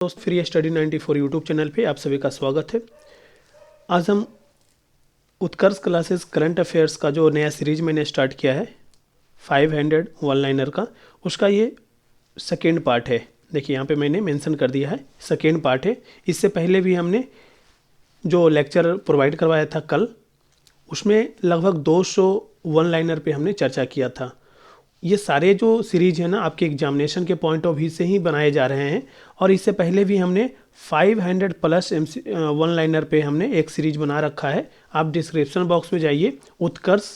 दोस्त free study 94 YouTube channel पे आप सभी का स्वागत है। आज हम उत्कर्ष क्लासेस करंट अफेयर्स का जो नया सीरीज मैंने स्टार्ट किया है 500 वन लाइनर का, उसका ये सेकेंड पार्ट है। देखिए यहाँ पे मैंने मेंशन कर दिया है सेकेंड पार्ट है। इससे पहले भी हमने जो लेक्चर प्रोवाइड करवाया था कल, उसमें लगभग 200 वन लाइनर पे हमने चर्चा किया था। ये सारे जो सीरीज है ना आपके एग्जामिनेशन के पॉइंट ऑफ व्यू से ही बनाए जा रहे हैं। और इससे पहले भी हमने 500 प्लस वन लाइनर पे हमने एक सीरीज बना रखा है। आप डिस्क्रिप्शन बॉक्स में जाइए, उत्कर्ष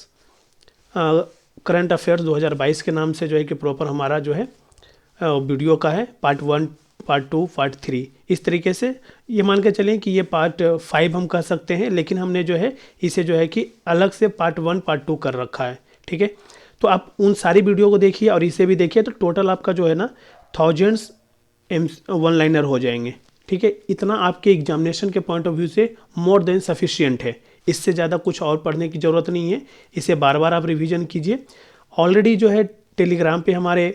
करंट अफेयर्स 2022 के नाम से जो है कि प्रॉपर हमारा जो है वीडियो का है, पार्ट 1, पार्ट 2, पार्ट 3। इस तरीके से ये मान के चलें कि ये पार्ट 5 हम कह सकते हैं, लेकिन हमने जो है इसे जो है कि अलग से पार्ट 1, पार्ट 2 कर रखा है। ठीक है, तो आप उन सारी वीडियो को देखिए और इसे भी देखिए, तो टोटल आपका जो है ना थाउजेंड्स वन लाइनर हो जाएंगे। ठीक है, इतना आपके एग्जामिनेशन के पॉइंट ऑफ व्यू से मोर देन सफिशिएंट है। इससे ज़्यादा कुछ और पढ़ने की ज़रूरत नहीं है। इसे बार बार आप रिवीजन कीजिए। ऑलरेडी जो है टेलीग्राम पे हमारे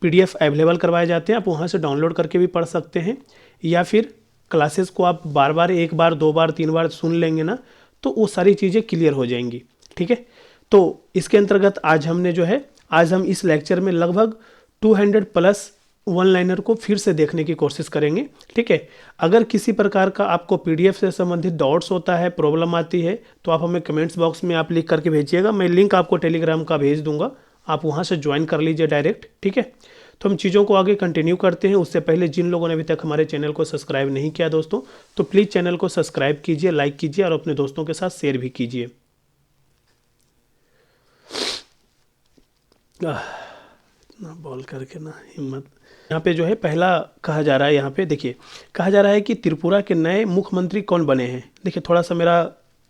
PDF अवेलेबल करवाए जाते हैं, आप वहाँ से डाउनलोड करके भी पढ़ सकते हैं, या फिर क्लासेस को आप बार बार 1 बार 2 बार 3 बार सुन लेंगे ना, तो वो सारी चीज़ें क्लियर हो जाएंगी। ठीक है, तो इसके अंतर्गत आज हमने जो है हम इस लेक्चर में लगभग 200 प्लस वन लाइनर को फिर से देखने की कोशिश करेंगे। ठीक है, अगर किसी प्रकार का आपको PDF से संबंधित डाउट्स होता है, प्रॉब्लम आती है, तो आप हमें कमेंट्स बॉक्स में आप लिख करके भेजिएगा। मैं लिंक आपको टेलीग्राम का भेज दूंगा, आप वहाँ से ज्वाइन कर लीजिए डायरेक्ट। ठीक है, तो हम चीज़ों को आगे कंटिन्यू करते हैं। उससे पहले जिन लोगों ने अभी तक हमारे चैनल को सब्सक्राइब नहीं किया दोस्तों, तो प्लीज़ चैनल को सब्सक्राइब कीजिए, लाइक कीजिए और अपने दोस्तों के साथ शेयर भी कीजिए। इतना बॉल करके ना हिम्मत। यहाँ पे जो है पहला कहा जा रहा है, यहाँ पे देखिए कहा जा रहा है कि त्रिपुरा के नए मुख्यमंत्री कौन बने हैं। देखिए थोड़ा सा मेरा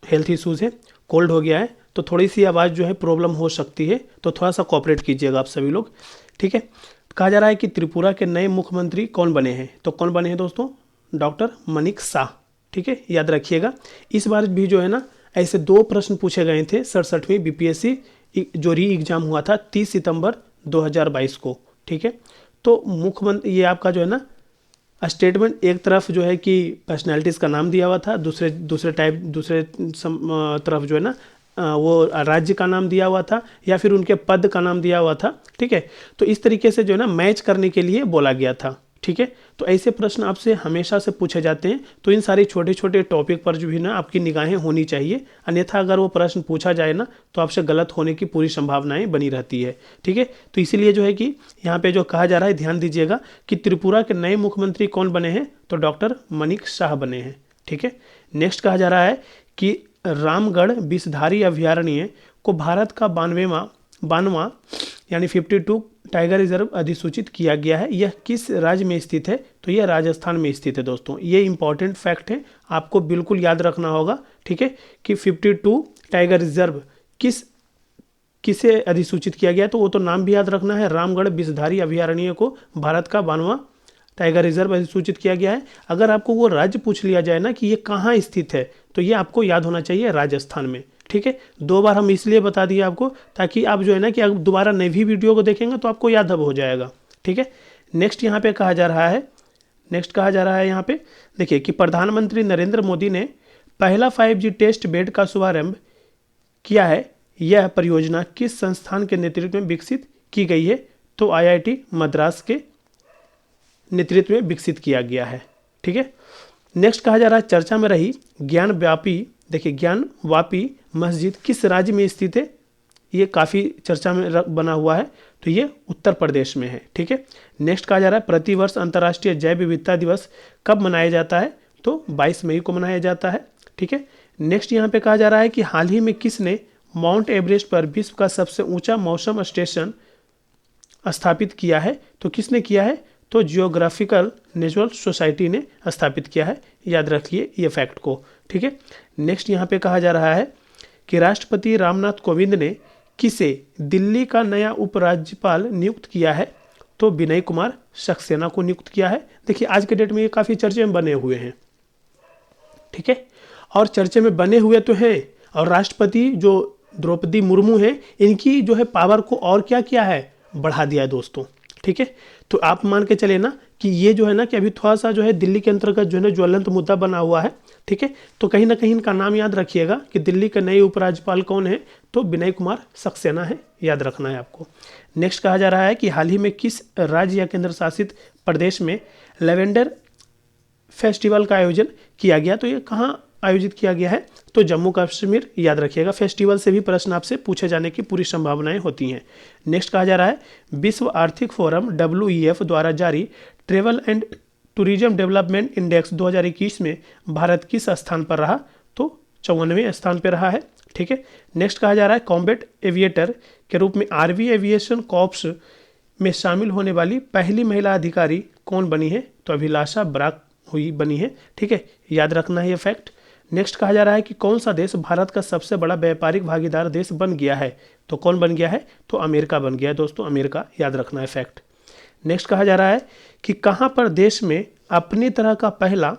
हेल्थ इश्यूज़ है, कोल्ड हो गया है, तो थोड़ी सी आवाज़ जो है प्रॉब्लम हो सकती है, तो थोड़ा सा कोऑपरेट कीजिएगा आप सभी लोग। ठीक है, कहा जा रहा है कि त्रिपुरा के नए मुख्यमंत्री कौन बने हैं। तो कौन बने हैं दोस्तों? डॉक्टर मनिक शाह। ठीक है, याद रखिएगा। इस बार भी जो है ना ऐसे 2 प्रश्न पूछे गए थे 67वीं BPSC जो री एग्ज़ाम हुआ था 30 सितंबर 2022 को। ठीक है, तो मुख्यमंत्री ये आपका जो है ना स्टेटमेंट, एक तरफ जो है कि पर्सनैलिटीज़ का नाम दिया हुआ था, दूसरे तरफ जो है ना वो राज्य का नाम दिया हुआ था या फिर उनके पद का नाम दिया हुआ था। ठीक है, तो इस तरीके से जो है ना मैच करने के लिए बोला गया था। ठीक है, तो ऐसे प्रश्न आपसे हमेशा से पूछे जाते हैं, तो इन सारे छोटे छोटे टॉपिक पर जो भी ना आपकी निगाहें होनी चाहिए, अन्यथा अगर वो प्रश्न पूछा जाए ना तो आपसे गलत होने की पूरी संभावनाएं बनी रहती है। ठीक है, तो इसीलिए जो है कि यहाँ पे जो कहा जा रहा है, ध्यान दीजिएगा कि त्रिपुरा के नए मुख्यमंत्री कौन बने हैं, तो डॉक्टर मनिक शाह बने हैं। ठीक है, नेक्स्ट कहा जा रहा है कि रामगढ़ विषधारी अभयारण्य को भारत का 92वां यानी 52 टाइगर रिजर्व अधिसूचित किया गया है। यह किस राज्य में स्थित है? तो यह राजस्थान में स्थित है दोस्तों। ये इंपॉर्टेंट फैक्ट है, आपको बिल्कुल याद रखना होगा। ठीक है, कि 52 टाइगर रिजर्व किसे अधिसूचित किया गया, तो वो तो नाम भी याद रखना है। रामगढ़ विषधारी अभयारण्य को भारत का 92वां टाइगर रिजर्व अधिसूचित किया गया है। अगर आपको वो राज्य पूछ लिया जाए ना कि ये कहाँ स्थित है, तो ये आपको याद होना चाहिए राजस्थान में। ठीक है, 2 बार हम इसलिए बता दिए आपको, ताकि आप जो है ना कि अगर दोबारा नई भी वीडियो को देखेंगे तो आपको याद अब हो जाएगा। ठीक है, नेक्स्ट यहाँ पे कहा जा रहा है यहाँ पे देखिए कि प्रधानमंत्री नरेंद्र मोदी ने पहला 5G टेस्ट बेड का शुभारंभ किया है। यह परियोजना किस संस्थान के नेतृत्व में विकसित की गई है? तो IIT मद्रास के नेतृत्व में विकसित किया गया है। ठीक है, नेक्स्ट कहा जा रहा है चर्चा में रही ज्ञानवापी मस्जिद किस राज्य में स्थित है? ये काफ़ी चर्चा में बना हुआ है, तो ये उत्तर प्रदेश में है। ठीक है, नेक्स्ट कहा जा रहा है प्रतिवर्ष अंतर्राष्ट्रीय जैव विविधता दिवस कब मनाया जाता है? तो 22 मई को मनाया जाता है। ठीक है, नेक्स्ट यहाँ पे कहा जा रहा है कि हाल ही में किसने माउंट एवरेस्ट पर विश्व का सबसे ऊंचा मौसम स्टेशन स्थापित किया है? तो किसने किया है? तो जियोग्राफिकल नेचुरल सोसाइटी ने स्थापित किया है। याद रखिए ये फैक्ट को। ठीक है, नेक्स्ट यहाँ पे कहा जा रहा है कि राष्ट्रपति रामनाथ कोविंद ने किसे दिल्ली का नया उपराज्यपाल नियुक्त किया है? तो विनय कुमार सक्सेना को नियुक्त किया है। देखिए आज के डेट में ये काफ़ी चर्चे में बने हुए हैं। ठीक है, और चर्चे में बने हुए तो हैं, और राष्ट्रपति जो द्रौपदी मुर्मू है, इनकी जो है पावर को और क्या किया है, बढ़ा दिया है दोस्तों। ठीक है। तो आप मान के चले ना कि ये जो है ना कि अभी थोड़ा सा जो है दिल्ली के अंतर्गत जो है ना ज्वलंत मुद्दा बना हुआ है, ठीक है। तो कहीं ना कहीं इनका नाम याद रखिएगा कि दिल्ली के नए उपराज्यपाल कौन है, तो विनय कुमार सक्सेना है, याद रखना है आपको। नेक्स्ट कहा जा रहा है कि हाल ही में किस राज्य या केंद्र शासित प्रदेश में लेवेंडर फेस्टिवल का आयोजन किया गया, तो ये कहाँ आयोजित किया गया है, तो जम्मू कश्मीर, याद रखिएगा। फेस्टिवल से भी प्रश्न आपसे पूछे जाने की पूरी संभावनाएं होती हैं। नेक्स्ट कहा जा रहा है विश्व आर्थिक फोरम WEF द्वारा जारी travel and tourism development index 2021 में भारत किस स्थान पर रहा, तो 54वें स्थान पर रहा है, ठीक है। नेक्स्ट कहा जा रहा है कॉम्बैट एविएटर के रूप में आर्मी एविएशन कॉर्प्स में शामिल होने वाली पहली महिला अधिकारी कौन बनी है, तो अभिलाषा बराक हुई बनी है, ठीक है, याद रखना है ये फैक्ट। नेक्स्ट कहा जा रहा है कि कौन सा देश भारत का सबसे बड़ा व्यापारिक भागीदार देश बन गया है, तो कौन बन गया है, तो अमेरिका बन गया है दोस्तों, अमेरिका, याद रखना है फैक्ट। नेक्स्ट कहा जा रहा है कि कहाँ पर देश में अपनी तरह का पहला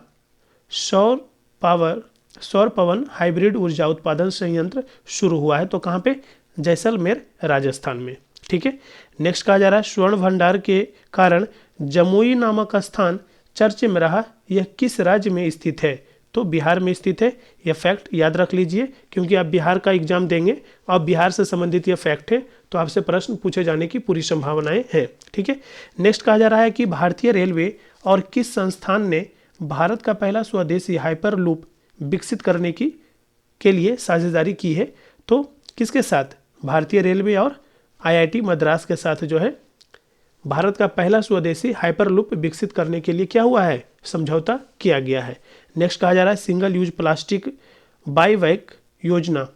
सौर पवन हाइब्रिड ऊर्जा उत्पादन संयंत्र शुरू हुआ है, तो कहाँ पे, जैसलमेर, राजस्थान में, ठीक है। नेक्स्ट कहा जा रहा है स्वर्ण भंडार के कारण जमुई नामक स्थान चर्चे में रहा, यह किस राज्य में स्थित है, तो बिहार में स्थित है। यह फैक्ट याद रख लीजिए क्योंकि आप बिहार का एग्जाम देंगे और बिहार से संबंधित यह फैक्ट है, तो आपसे प्रश्न पूछे जाने की पूरी संभावनाएं हैं, ठीक है। नेक्स्ट कहा जा रहा है कि भारतीय रेलवे और किस संस्थान ने भारत का पहला स्वदेशी हाइपर लूप विकसित करने के लिए साझेदारी की है, तो किसके साथ, भारतीय रेलवे और IIT मद्रास के साथ जो है भारत का पहला स्वदेशी हाइपरलूप विकसित करने के लिए क्या हुआ है, समझौता किया गया है। नेक्स्ट कहा जा रहा है सिंगल यूज प्लास्टिक बाईवैक योजना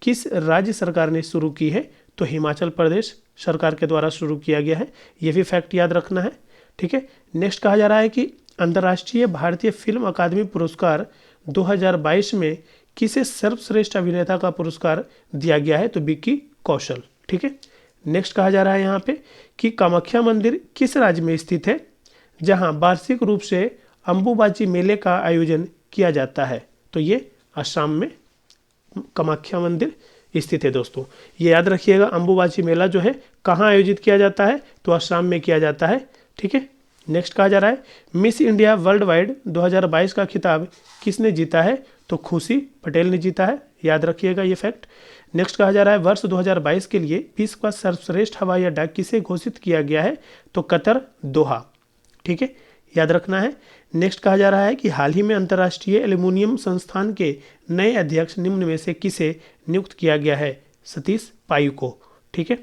किस राज्य सरकार ने शुरू की है, तो हिमाचल प्रदेश सरकार के द्वारा शुरू किया गया है, ये भी फैक्ट याद रखना है, ठीक है। नेक्स्ट कहा जा रहा है कि अंतर्राष्ट्रीय भारतीय फिल्म अकादमी पुरस्कार 2022 में किसे सर्वश्रेष्ठ अभिनेता का पुरस्कार दिया गया है, तो विक्की कौशल, ठीक है। नेक्स्ट कहा जा रहा है यहाँ पे कि कामाख्या मंदिर किस राज्य में स्थित है, जहाँ वार्षिक रूप से अंबुबाची मेले का आयोजन किया जाता है, तो ये असम में कामाख्या मंदिर स्थित है दोस्तों, ये याद रखिएगा। अंबुबाची मेला जो है कहाँ आयोजित किया जाता है, तो असम में किया जाता है, ठीक है। नेक्स्ट कहा जा रहा है मिस इंडिया वर्ल्ड वाइड 2022 का खिताब किसने जीता है, तो खुशी पटेल ने जीता है, याद रखिएगा ये फैक्ट। नेक्स्ट कहा जा रहा है वर्ष 2022 के लिए विश्व का सर्वश्रेष्ठ हवाई अड्डा किसे घोषित किया गया है, तो कतर, दोहा, ठीक है, याद रखना है। नेक्स्ट कहा जा रहा है कि हाल ही में अंतर्राष्ट्रीय एल्यूमिनियम संस्थान के नए अध्यक्ष निम्न में से किसे नियुक्त किया गया है, सतीश पायु को, ठीक है।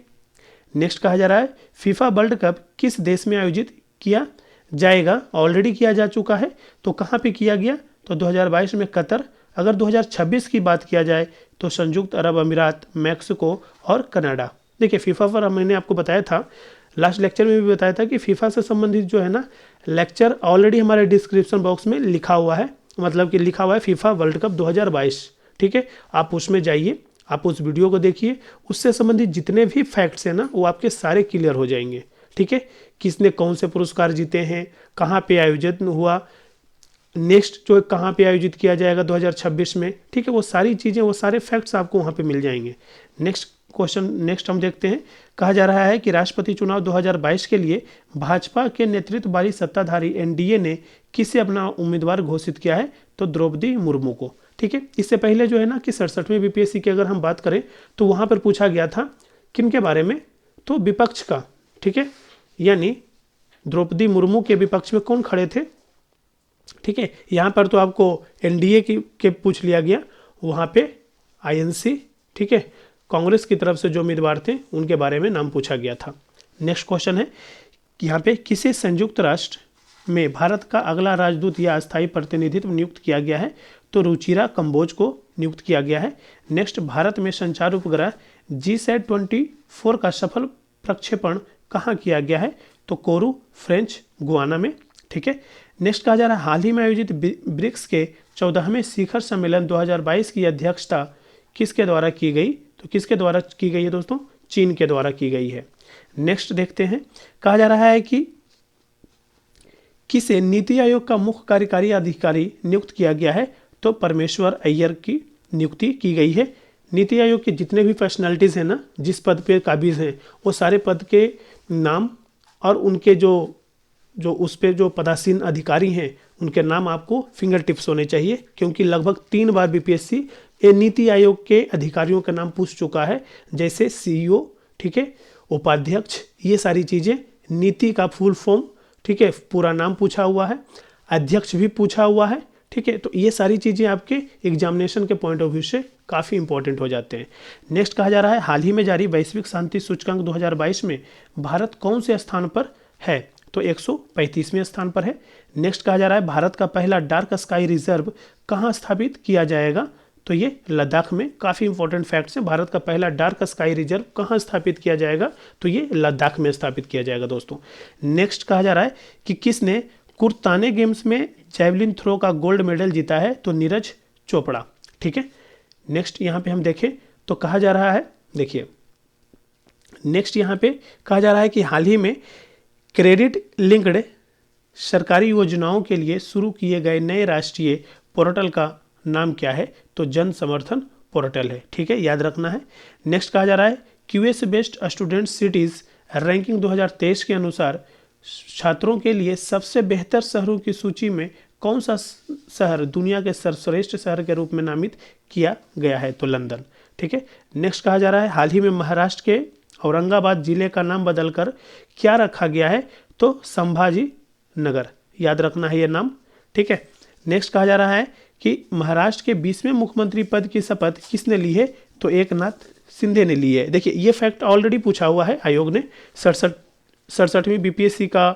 नेक्स्ट कहा जा रहा है फीफा वर्ल्ड कप किस देश में आयोजित किया जाएगा, ऑलरेडी किया जा चुका है, तो कहाँ पे किया गया, तो 2022 में कतर। अगर 2026 की बात किया जाए तो संयुक्त अरब अमीरात, मैक्सिको और कनाडा। देखिए फीफा पर मैंने आपको बताया था, लास्ट लेक्चर में भी बताया था कि फीफा से संबंधित जो है ना लेक्चर ऑलरेडी हमारे डिस्क्रिप्शन बॉक्स में लिखा हुआ है, मतलब कि लिखा हुआ है फीफा वर्ल्ड कप 2022, ठीक है। आप उसमें जाइए, आप उस वीडियो को देखिए, उससे संबंधित जितने भी फैक्ट्स हैं ना वो आपके सारे क्लियर हो जाएंगे, ठीक है। किसने कौन से पुरस्कार जीते हैं, कहाँ पे आयोजित हुआ, नेक्स्ट जो कहाँ पे आयोजित किया जाएगा 2026 में, ठीक है, वो सारी चीज़ें, वो सारे फैक्ट्स आपको वहाँ पे मिल जाएंगे। नेक्स्ट क्वेश्चन, नेक्स्ट हम देखते हैं। कहा जा रहा है कि राष्ट्रपति चुनाव 2022 के लिए भाजपा के नेतृत्व वाली सत्ताधारी NDA ने किसे अपना उम्मीदवार घोषित किया है, तो द्रौपदी मुर्मू को, ठीक है। इससे पहले जो है ना कि 67वें BPSC की अगर हम बात करें तो वहाँ पर पूछा गया था किन के बारे में, तो विपक्ष का, ठीक है, यानी द्रौपदी मुर्मू के विपक्ष में कौन खड़े थे, ठीक है। यहाँ पर तो आपको NDA के पूछ लिया गया, वहाँ पे INC, ठीक है, कांग्रेस की तरफ से जो उम्मीदवार थे उनके बारे में नाम पूछा गया था। नेक्स्ट क्वेश्चन है कि यहाँ पे किसे संयुक्त राष्ट्र में भारत का अगला राजदूत या अस्थायी प्रतिनिधित्व नियुक्त किया गया है, तो रुचिरा कंबोज को नियुक्त किया गया है। नेक्स्ट, भारत में संचार उपग्रह GSAT-24 का सफल प्रक्षेपण कहाँ किया गया है, तो कोरू, फ्रेंच गुआना में, ठीक है। नेक्स्ट कहा जा रहा है हाल ही में आयोजित ब्रिक्स के 14वें शिखर सम्मेलन 2022 की अध्यक्षता किसके द्वारा की गई, तो किसके द्वारा की गई है दोस्तों, चीन के द्वारा की गई है। नेक्स्ट देखते हैं, कहा जा रहा है कि किसे नीति आयोग का मुख्य कार्यकारी अधिकारी नियुक्त किया गया है, तो परमेश्वर अय्यर की नियुक्ति की गई है। नीति आयोग के जितने भी पर्सनालिटीज़ हैं ना, जिस पद पे काबिज हैं, वो सारे पद के नाम और उनके जो जो उस पे जो पदासीन अधिकारी हैं उनके नाम आपको फिंगर टिप्स होने चाहिए, क्योंकि लगभग 3 बार बीपीएससी ये नीति आयोग के अधिकारियों का नाम पूछ चुका है, जैसे सीईओ, ठीक है, उपाध्यक्ष, ये सारी चीज़ें, नीति का फुल फॉर्म, ठीक है, पूरा नाम पूछा हुआ है, अध्यक्ष भी पूछा हुआ है, ठीक है। तो ये सारी चीज़ें आपके एग्जामिनेशन के पॉइंट ऑफ व्यू से काफ़ी इंपॉर्टेंट हो जाते हैं। नेक्स्ट कहा जा रहा है हाल ही में जारी वैश्विक शांति सूचकांक 2022 में भारत कौन से स्थान पर है, तो 135वें स्थान पर है। नेक्स्ट कहा जा रहा है भारत का पहला डार्क स्काई रिजर्व कहाँ स्थापित किया जाएगा, तो ये लद्दाख में। काफ़ी इंपॉर्टेंट फैक्ट्स है, भारत का पहला डार्क स्काई रिजर्व कहाँ स्थापित किया जाएगा, तो ये लद्दाख में स्थापित किया जाएगा दोस्तों। नेक्स्ट कहा जा रहा है कि किसने कुर्ताने गेम्स में जैवलिन थ्रो का गोल्ड मेडल जीता है, तो नीरज चोपड़ा, ठीक है। नेक्स्ट यहाँ पे हम देखें तो कहा जा रहा है, देखिए नेक्स्ट यहाँ पे कहा जा रहा है कि हाल ही में क्रेडिट लिंक्ड सरकारी योजनाओं के लिए शुरू किए गए नए राष्ट्रीय पोर्टल का नाम क्या है, तो जन समर्थन पोर्टल है, ठीक है, याद रखना है। नेक्स्ट कहा जा रहा है QS based student cities ranking 2023 के अनुसार छात्रों के लिए सबसे बेहतर शहरों की सूची में कौन सा शहर दुनिया के सर्वश्रेष्ठ शहर के रूप में नामित किया गया है, तो लंदन, ठीक है। नेक्स्ट कहा जा रहा है हाल ही में महाराष्ट्र के औरंगाबाद जिले का नाम बदलकर क्या रखा गया है, तो संभाजी नगर, याद रखना है ये नाम, ठीक है। नेक्स्ट कहा जा रहा है कि महाराष्ट्र के 20वें मुख्यमंत्री पद की शपथ किसने ली है, तो एकनाथ शिंदे ने ली है। देखिए ये फैक्ट ऑलरेडी पूछा हुआ है आयोग ने, 67वीं बीपीएससी का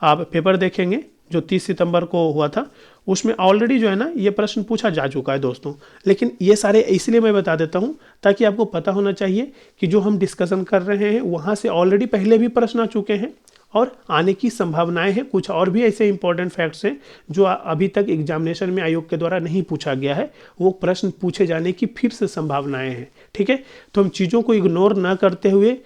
आप पेपर देखेंगे जो 30 सितंबर को हुआ था, उसमें ऑलरेडी जो है ना ये प्रश्न पूछा जा चुका है दोस्तों। लेकिन ये सारे इसलिए मैं बता देता हूँ ताकि आपको पता होना चाहिए कि जो हम डिस्कशन कर रहे हैं वहाँ से ऑलरेडी पहले भी प्रश्न आ चुके हैं और आने की संभावनाएं हैं। कुछ और भी ऐसे इंपॉर्टेंट फैक्ट्स हैं जो अभी तक एग्जामिनेशन में आयोग के द्वारा नहीं पूछा गया है, वो प्रश्न पूछे जाने की फिर से संभावनाएं हैं, ठीक है। तो हम चीज़ों को इग्नोर ना करते हुए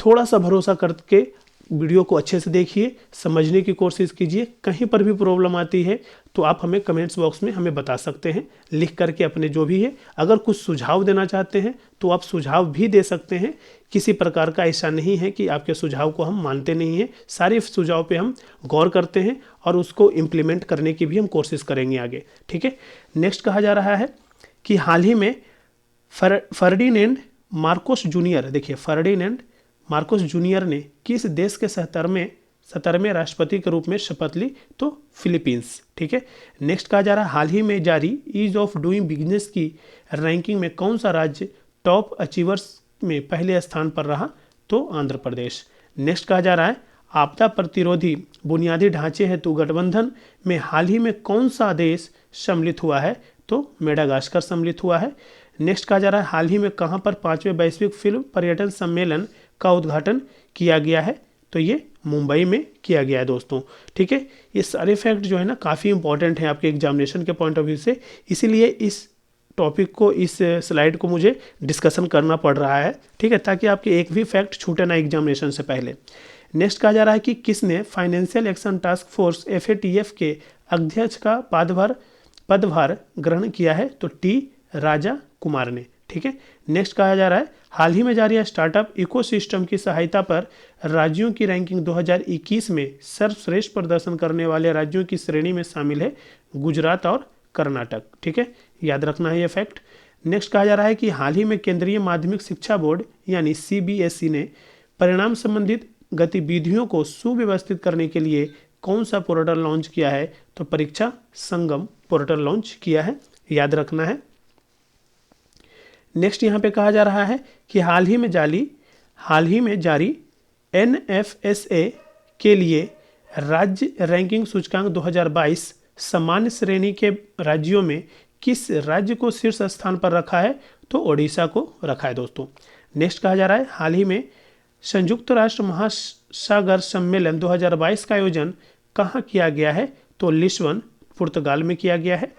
थोड़ा सा भरोसा करके वीडियो को अच्छे से देखिए, समझने की कोशिश कीजिए। कहीं पर भी प्रॉब्लम आती है तो आप हमें कमेंट्स बॉक्स में हमें बता सकते हैं लिख करके अपने जो भी है। अगर कुछ सुझाव देना चाहते हैं तो आप सुझाव भी दे सकते हैं, किसी प्रकार का ऐसा नहीं है कि आपके सुझाव को हम मानते नहीं हैं। सारे सुझाव पे हम गौर करते हैं और उसको इम्प्लीमेंट करने की भी हम कोशिश करेंगे आगे, ठीक है। नेक्स्ट कहा जा रहा है कि हाल ही में फर्डिनेंड मार्कोस जूनियर, देखिए फर्डिनेंड मार्कोस जूनियर ने किस देश के 17वें राष्ट्रपति के रूप में शपथ ली, तो फिलीपींस, ठीक है। नेक्स्ट कहा जा रहा है हाल ही में जारी ईज ऑफ डूइंग बिजनेस की रैंकिंग में कौन सा राज्य टॉप अचीवर्स में पहले स्थान पर रहा, तो आंध्र प्रदेश। नेक्स्ट कहा जा रहा है आपदा प्रतिरोधी बुनियादी ढांचे हेतु गठबंधन में हाल ही में कौन सा देश सम्मिलित हुआ है, तो मेडागास्कर सम्मिलित हुआ है। नेक्स्ट कहा जा रहा है हाल ही में कहाँ पर 5वें वैश्विक फिल्म पर्यटन सम्मेलन का उद्घाटन किया गया है, तो ये मुंबई में किया गया है दोस्तों, ठीक है। ये सारे फैक्ट जो है ना काफ़ी इंपॉर्टेंट हैं आपके एग्जामिनेशन के पॉइंट ऑफ व्यू से, इसीलिए इस टॉपिक को, इस स्लाइड को मुझे डिस्कशन करना पड़ रहा है, ठीक है, ताकि आपके एक भी फैक्ट छूटे ना एग्जामिनेशन से पहले। नेक्स्ट कहा जा रहा है कि किसने financial action task force FATF के अध्यक्ष का पदभार ग्रहण किया है, तो T राजा कुमार ने, ठीक है। नेक्स्ट कहा जा रहा है हाल ही में जारी स्टार्टअप इकोसिस्टम की सहायता पर राज्यों की रैंकिंग 2021 में सर्वश्रेष्ठ प्रदर्शन करने वाले राज्यों की श्रेणी में शामिल है गुजरात और कर्नाटक, ठीक है, याद रखना है ये फैक्ट। नेक्स्ट कहा जा रहा है कि हाल ही में केंद्रीय माध्यमिक शिक्षा बोर्ड यानी CBSE ने परिणाम संबंधित गतिविधियों को सुव्यवस्थित करने के लिए कौन सा पोर्टल लॉन्च किया है, तो परीक्षा संगम पोर्टल लॉन्च किया है, याद रखना है। नेक्स्ट यहाँ पे कहा जा रहा है कि हाल ही में जारी NFSA के लिए राज्य रैंकिंग सूचकांक 2022 सामान्य श्रेणी के राज्यों में किस राज्य को शीर्ष स्थान पर रखा है, तो ओडिशा को रखा है दोस्तों। नेक्स्ट कहा जा रहा है हाल ही में संयुक्त राष्ट्र महासागर सम्मेलन 2022 का आयोजन कहाँ किया गया है, तो लिस्बन पुर्तगाल में किया गया है।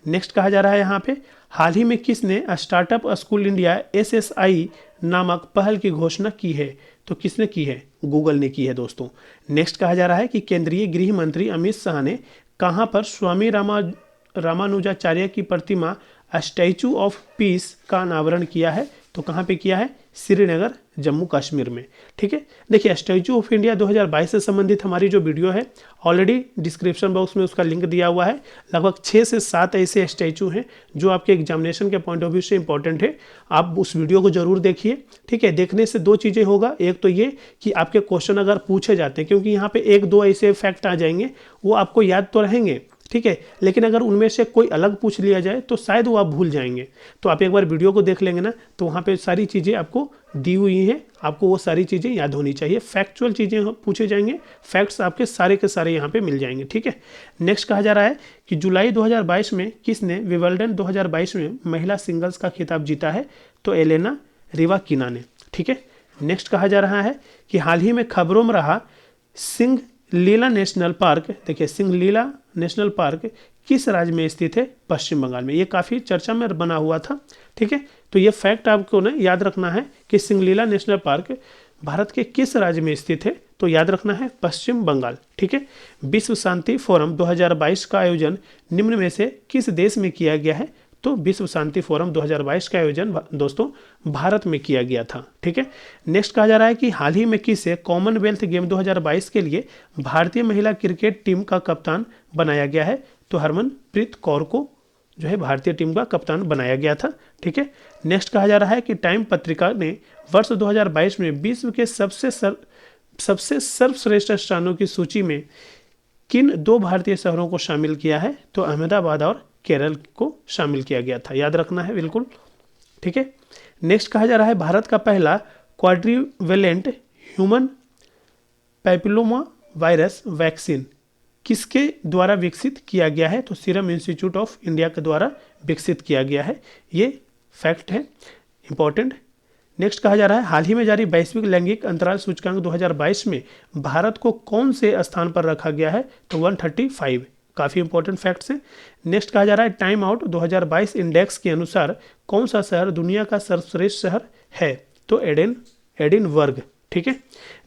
नेक्स्ट कहा जा रहा है यहाँ पे हाल ही में किसने स्टार्टअप स्कूल इंडिया SSI नामक पहल की घोषणा की है, तो किसने की है, गूगल ने की है दोस्तों। नेक्स्ट कहा जा रहा है कि केंद्रीय गृह मंत्री अमित शाह ने कहाँ पर स्वामी रामानुजाचार्य की प्रतिमा स्टैचू ऑफ पीस का अनावरण किया है, तो कहाँ पे किया है, श्रीनगर जम्मू कश्मीर में। ठीक है, देखिए स्टैचू ऑफ इंडिया 2022 से संबंधित हमारी जो वीडियो है ऑलरेडी डिस्क्रिप्शन बॉक्स में उसका लिंक दिया हुआ है। लगभग 6 से 7 ऐसे स्टैचू हैं जो आपके एग्जामिनेशन के पॉइंट ऑफ व्यू से इंपॉर्टेंट है, आप उस वीडियो को जरूर देखिए। ठीक है, देखने से दो चीज़ें होगा, एक तो ये कि आपके क्वेश्चन अगर पूछे जाते हैं, क्योंकि यहाँ पे एक दो ऐसे फैक्ट आ जाएंगे वो आपको याद तो रहेंगे, ठीक है, लेकिन अगर उनमें से कोई अलग पूछ लिया जाए तो शायद वो आप भूल जाएंगे। तो आप एक बार वीडियो को देख लेंगे ना, तो वहाँ पे सारी चीज़ें आपको दी हुई हैं, आपको वो सारी चीज़ें याद होनी चाहिए। फैक्चुअल चीज़ें पूछे जाएंगे, फैक्ट्स आपके सारे के सारे यहाँ पे मिल जाएंगे। ठीक है, नेक्स्ट कहा जा रहा है कि जुलाई 2022 में किसने विंबलडन 2022 में महिला सिंगल्स का खिताब जीता है? तो एलेना रिवाकिना ने। ठीक है, नेक्स्ट कहा जा रहा है कि हाल ही में खबरों में रहा सिंगलीला नेशनल पार्क, देखिए सिंगलीला नेशनल पार्क किस राज्य में स्थित है? पश्चिम बंगाल में। ये काफ़ी चर्चा में बना हुआ था। ठीक है, तो ये फैक्ट आपको ना याद रखना है कि सिंगलीला नेशनल पार्क भारत के किस राज्य में स्थित है? तो याद रखना है पश्चिम बंगाल। ठीक है, विश्व शांति फोरम 2022 का आयोजन निम्न में से किस देश में किया गया है? तो विश्व शांति फोरम 2022 का आयोजन दोस्तों भारत में किया गया था। ठीक है, नेक्स्ट कहा जा रहा है कि हाल ही में किसे कॉमनवेल्थ गेम 2022 के लिए भारतीय महिला क्रिकेट टीम का कप्तान बनाया गया है? तो हरमनप्रीत कौर को जो है भारतीय टीम का कप्तान बनाया गया था। ठीक है, नेक्स्ट कहा जा रहा है कि टाइम पत्रिका ने वर्ष 2022 में विश्व के सबसे सर्वश्रेष्ठ स्थानों की सूची में किन दो भारतीय शहरों को शामिल किया है? तो अहमदाबाद और केरल को शामिल किया गया था, याद रखना है बिल्कुल। ठीक है, नेक्स्ट कहा जा रहा है भारत का पहला quadrivalent human papilloma virus vaccine किसके द्वारा विकसित किया गया है? तो सीरम इंस्टीट्यूट ऑफ इंडिया के द्वारा विकसित किया गया है। ये फैक्ट है इंपॉर्टेंट। नेक्स्ट कहा जा रहा है हाल ही में जारी वैश्विक लैंगिक अंतराल सूचकांक 2022 में भारत को कौन से स्थान पर रखा गया है? तो 135। काफ़ी इंपॉर्टेंट फैक्ट्स हैं। नेक्स्ट कहा जा रहा है टाइम आउट 2022 इंडेक्स के अनुसार कौन सा शहर दुनिया का सर्वश्रेष्ठ शहर है? तो एडिनबर्ग। ठीक है,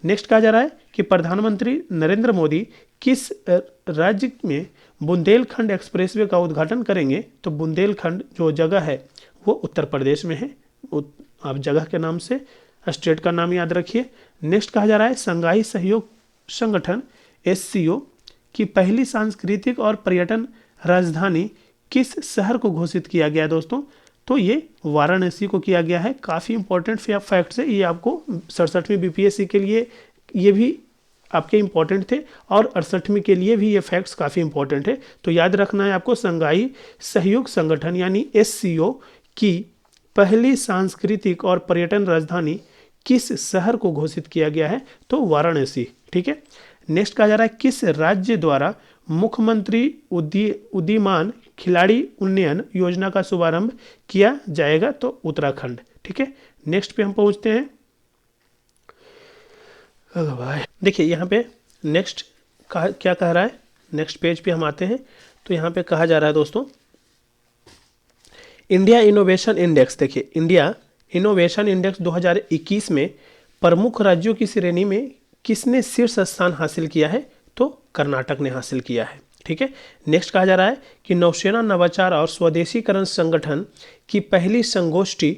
नेक्स्ट कहा जा रहा है कि प्रधानमंत्री नरेंद्र मोदी किस राज्य में बुंदेलखंड एक्सप्रेसवे का उद्घाटन करेंगे? तो बुंदेलखंड जो जगह है वो उत्तर प्रदेश में है। आप जगह के नाम से स्टेट का नाम याद रखिए। नेक्स्ट कहा जा रहा है संघाई सहयोग संगठन SCO की पहली सांस्कृतिक और पर्यटन राजधानी किस शहर को घोषित किया गया दोस्तों? तो ये वाराणसी को किया गया है। काफ़ी इंपॉर्टेंट फैक्ट्स है ये, आपको 67वीं BPSC के लिए ये भी आपके इंपॉर्टेंट थे और 68वीं के लिए भी ये फैक्ट्स काफ़ी इंपॉर्टेंट है। तो याद रखना है आपको संघाई सहयोग संगठन यानी SCO की पहली सांस्कृतिक और पर्यटन राजधानी किस शहर को घोषित किया गया है? तो वाराणसी। ठीक है, नेक्स्ट कहा जा रहा है किस राज्य द्वारा मुख्यमंत्री उदीयमान खिलाड़ी उन्नयन योजना का शुभारंभ किया जाएगा? तो उत्तराखंड। ठीक है, नेक्स्ट पे हम पहुंचते हैं। देखिए यहाँ पे नेक्स्ट क्या कह रहा है, नेक्स्ट पेज पे हम आते हैं। तो यहाँ पे कहा जा रहा है दोस्तों इंडिया इनोवेशन इंडेक्स। देखिए इंडिया इनोवेशन इंडेक्स 2021 में प्रमुख राज्यों की श्रेणी में किसने शीर्ष स्थान हासिल किया है? तो कर्नाटक ने हासिल किया है। ठीक है, नेक्स्ट कहा जा रहा है कि नौसेना नवाचार और स्वदेशीकरण संगठन की पहली संगोष्ठी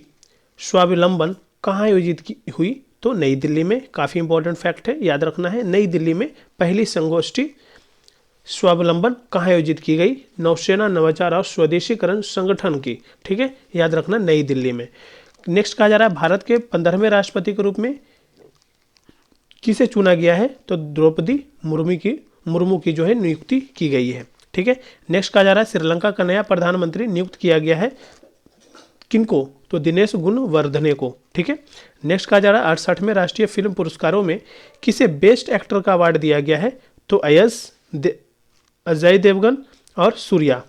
स्वावलंबन कहाँ आयोजित हुई? तो नई दिल्ली में। काफ़ी इंपॉर्टेंट फैक्ट है, याद रखना है। नई दिल्ली में पहली संगोष्ठी स्वावलंबन कहाँ आयोजित की गई? नौसेना नवाचार और स्वदेशीकरण संगठन की। ठीक है, याद रखना नई दिल्ली में। नेक्स्ट कहा जा रहा है भारत के 15वें राष्ट्रपति के रूप में किसे चुना गया है? तो द्रौपदी मुर्मू की जो है नियुक्ति की गई है। ठीक है, नेक्स्ट कहा जा रहा है श्रीलंका का नया प्रधानमंत्री नियुक्त किया गया है किनको? तो दिनेश गुणवर्धने को। ठीक है, नेक्स्ट कहा जा रहा है 68वें राष्ट्रीय फिल्म पुरस्कारों में किसे बेस्ट एक्टर का अवार्ड दिया गया है? तो अजय देवगन और सूर्या।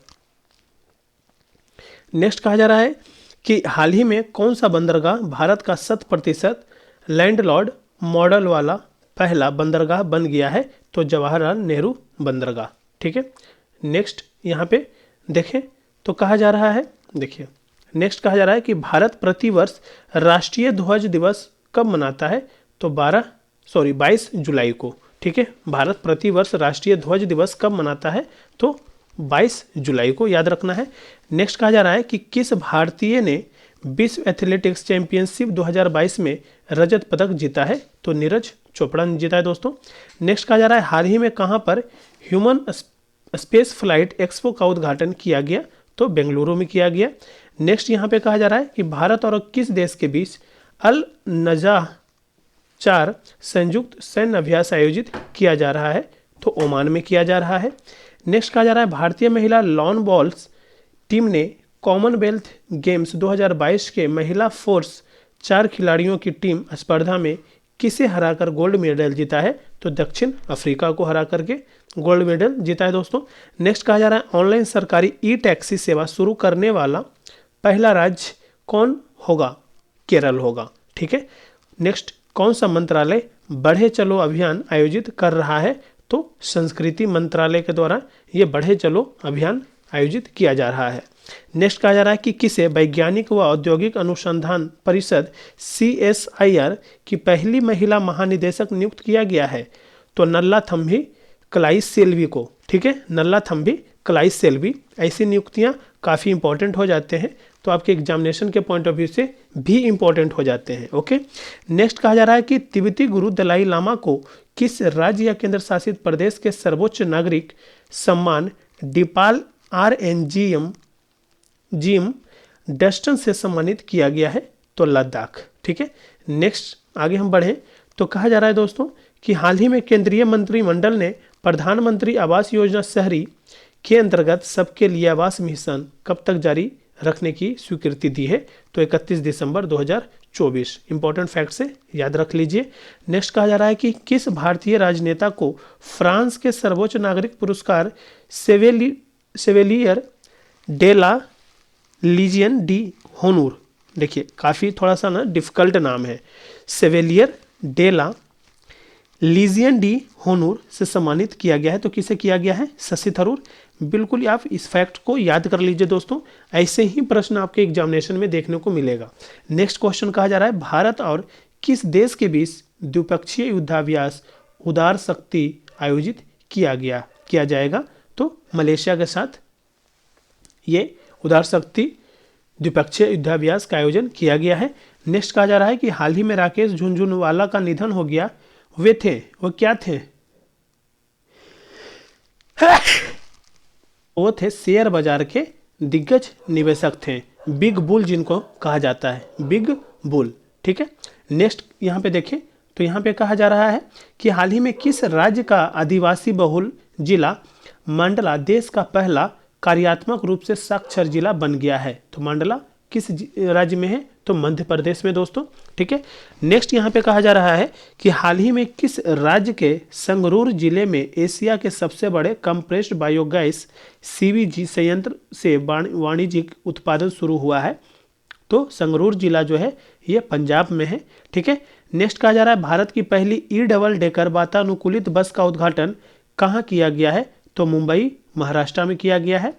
नेक्स्ट कहा जा रहा है कि हाल ही में कौन सा बंदरगाह भारत का 100% लैंडलॉर्ड मॉडल वाला पहला बंदरगाह बन गया है? तो जवाहरलाल नेहरू बंदरगाह। ठीक है, नेक्स्ट यहाँ पे देखें तो कहा जा रहा है, देखिए नेक्स्ट कहा जा रहा है कि भारत प्रतिवर्ष राष्ट्रीय ध्वज दिवस कब मनाता है? तो 22 जुलाई को। ठीक है, भारत प्रतिवर्ष राष्ट्रीय ध्वज दिवस कब मनाता है? तो 22 जुलाई को, याद रखना है। नेक्स्ट कहा जा रहा है कि किस भारतीय ने विश्व एथलेटिक्स चैंपियनशिप 2022 में रजत पदक जीता है? तो नीरज चोपड़ा ने जीता है दोस्तों। नेक्स्ट कहा जा रहा है हाल ही में कहाँ पर ह्यूमन स्पेस फ्लाइट एक्सपो का उद्घाटन किया गया? तो बेंगलुरु में किया गया। नेक्स्ट यहाँ पे कहा जा रहा है कि भारत और किस देश के बीच अल नजाह 4 संयुक्त सैन्य अभ्यास आयोजित किया जा रहा है? तो ओमान में किया जा रहा है। नेक्स्ट कहा जा रहा है भारतीय महिला लॉन बॉल्स टीम ने कॉमनवेल्थ गेम्स 2022 के महिला फोर्स 4 खिलाड़ियों की टीम स्पर्धा में किसे हराकर गोल्ड मेडल जीता है? तो दक्षिण अफ्रीका को हरा करके गोल्ड मेडल जीता है दोस्तों। नेक्स्ट कहा जा रहा है ऑनलाइन सरकारी ई टैक्सी सेवा शुरू करने वाला पहला राज्य कौन होगा? केरल होगा। ठीक है। नेक्स्ट कौन सा मंत्रालय बढ़े चलो अभियान आयोजित कर रहा है? तो संस्कृति मंत्रालय के द्वारा ये बढ़े चलो अभियान आयोजित किया जा रहा है। नेक्स्ट कहा जा रहा है कि किसे वैज्ञानिक व औद्योगिक अनुसंधान परिषद CSIR की पहली महिला महानिदेशक नियुक्त किया गया है? तो नल्लाथम्बी कलाईसेल्वी को। ठीक है, नल्लाथम्बी कलाईसेल्वी। ऐसी नियुक्तियां काफ़ी इंपॉर्टेंट हो जाते हैं, तो आपके एग्जामिनेशन के पॉइंट ऑफ व्यू से भी इंपॉर्टेंट हो जाते हैं। ओके। नेक्स्ट कहा जा रहा है कि तिब्बती गुरु दलाई लामा को किस राज्य या केंद्र शासित प्रदेश के सर्वोच्च नागरिक सम्मान डिपाल RNGM डस्टन से सम्मानित किया गया है? तो लद्दाख। ठीक है। नेक्स्ट आगे हम बढ़ें तो कहा जा रहा है दोस्तों कि हाल ही में केंद्रीय मंत्रिमंडल ने प्रधानमंत्री आवास योजना शहरी के अंतर्गत सबके लिए आवास मिशन कब तक जारी रखने की स्वीकृति दी है? तो 31 दिसंबर 2024। इंपॉर्टेंट फैक्ट से याद रख लीजिए। नेक्स्ट कहा जा रहा है कि किस भारतीय राजनेता को फ्रांस के सर्वोच्च नागरिक पुरस्कार सेवेलियर डे ला लीजियन डी होनूर, देखिए काफ़ी थोड़ा सा ना डिफिकल्ट नाम है, सेवेलियर डे ला लीजियन डी होनूर से सम्मानित किया गया है? तो किसे किया गया है? शशि थरूर। बिल्कुल आप इस फैक्ट को याद कर लीजिए दोस्तों, ऐसे ही प्रश्न आपके एग्जामिनेशन में देखने को मिलेगा। नेक्स्ट क्वेश्चन कहा जा रहा है भारत और किस देश के बीच द्विपक्षीय युद्धाभ्यास उदार शक्ति आयोजित किया जाएगा? तो मलेशिया के साथ ये उदार शक्ति द्विपक्षीय युद्धाभ्यास का आयोजन किया गया है। नेक्स्ट कहा जा रहा है कि हाल ही में राकेश झुनझुनवाला का निधन हो गया, वो क्या थे? वो थे शेयर बाजार के दिग्गज निवेशक थे, बिग बुल जिनको कहा जाता है, बिग बुल। ठीक है। नेक्स्ट यहाँ पे देखें तो यहाँ पे कहा जा रहा है कि हाल ही में किस राज्य का आदिवासी बहुल जिला मंडला देश का पहला कार्यात्मक रूप से साक्षर जिला बन गया है? तो मंडला किस राज्य में है? तो मध्य प्रदेश में दोस्तों। ठीक है। नेक्स्ट यहाँ पे कहा जा रहा है कि हाल ही में किस राज्य के संगरूर जिले में एशिया के सबसे बड़े कंप्रेस्ड बायोगैस CBG संयंत्र से वाणिज्यिक उत्पादन शुरू हुआ है? तो संगरूर जिला जो है ये पंजाब में है। ठीक है। नेक्स्ट कहा जा रहा है भारत की पहली डबल डेकर वातानुकूलित बस का उद्घाटन कहाँ किया गया है? तो मुंबई महाराष्ट्र में किया गया है।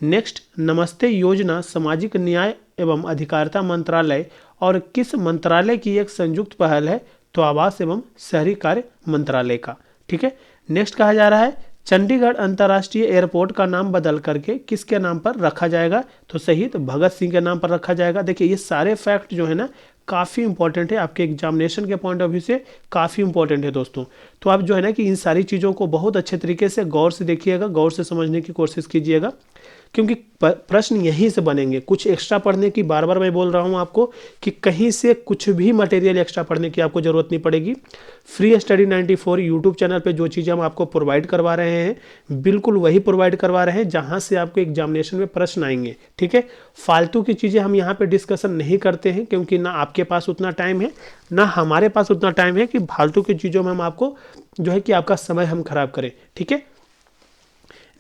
नेक्स्ट नमस्ते योजना सामाजिक न्याय एवं अधिकारिता मंत्रालय और किस मंत्रालय की एक संयुक्त पहल है? तो आवास एवं शहरी कार्य मंत्रालय का। ठीक है। नेक्स्ट कहा जा रहा है चंडीगढ़ अंतर्राष्ट्रीय एयरपोर्ट का नाम बदल करके किसके नाम पर रखा जाएगा? तो शहीद भगत सिंह के नाम पर रखा जाएगा। देखिए ये सारे फैक्ट जो है ना काफ़ी इंपॉर्टेंट है, आपके एग्जामिनेशन के पॉइंट ऑफ व्यू से काफ़ी इंपॉर्टेंट है दोस्तों। तो आप जो है ना कि इन सारी चीज़ों को बहुत अच्छे तरीके से गौर से देखिएगा, गौर से समझने की कोशिश कीजिएगा, क्योंकि प्रश्न यहीं से बनेंगे। कुछ एक्स्ट्रा पढ़ने की बार बार मैं बोल रहा हूँ आपको कि कहीं से कुछ भी मटेरियल एक्स्ट्रा पढ़ने की आपको ज़रूरत नहीं पड़ेगी। फ्री स्टडी 94 यूट्यूब चैनल पे जो चीज़ें हम आपको प्रोवाइड करवा रहे हैं बिल्कुल वही प्रोवाइड करवा रहे हैं जहाँ से आपके एग्जामिनेशन में प्रश्न आएंगे। ठीक है। फालतू की चीज़ें हम यहाँ पे डिस्कशन नहीं करते हैं, क्योंकि ना आपके पास उतना टाइम है ना हमारे पास उतना टाइम है कि फालतू की चीज़ों में हम आपको जो है कि आपका समय हम खराब करें। ठीक है।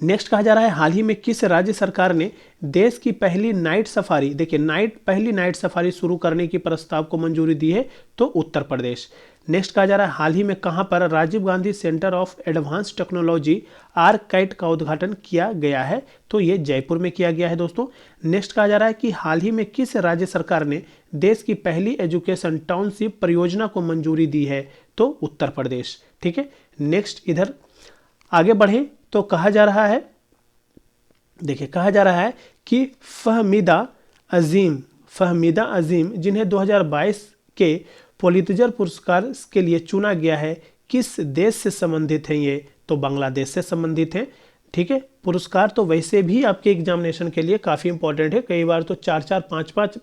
नेक्स्ट कहा जा रहा है हाल ही में किस राज्य सरकार ने देश की पहली नाइट सफारी, देखिए पहली नाइट सफारी शुरू करने की प्रस्ताव को मंजूरी दी है? तो उत्तर प्रदेश। नेक्स्ट कहा जा रहा है हाल ही में कहां पर Rajiv Gandhi centre of advance technology आर्काइट का उद्घाटन किया गया है? तो ये जयपुर में किया गया है दोस्तों। नेक्स्ट कहा जा रहा है कि हाल ही में किस राज्य सरकार ने देश की पहली एजुकेशन टाउनशिप परियोजना को मंजूरी दी है? तो उत्तर प्रदेश। ठीक है। नेक्स्ट इधर आगे बढ़े तो कहा जा रहा है, देखिए कहा जा रहा है कि फहमीदा फहमीदा अजीम, जिन्हें 2022 के पुलित्जर पुरस्कार के लिए चुना गया है, किस देश से संबंधित हैं ये? तो बांग्लादेश से संबंधित हैं। ठीक है, पुरस्कार तो वैसे भी आपके एग्जामिनेशन के लिए काफ़ी इंपॉर्टेंट है, कई बार तो 4-4, 5-5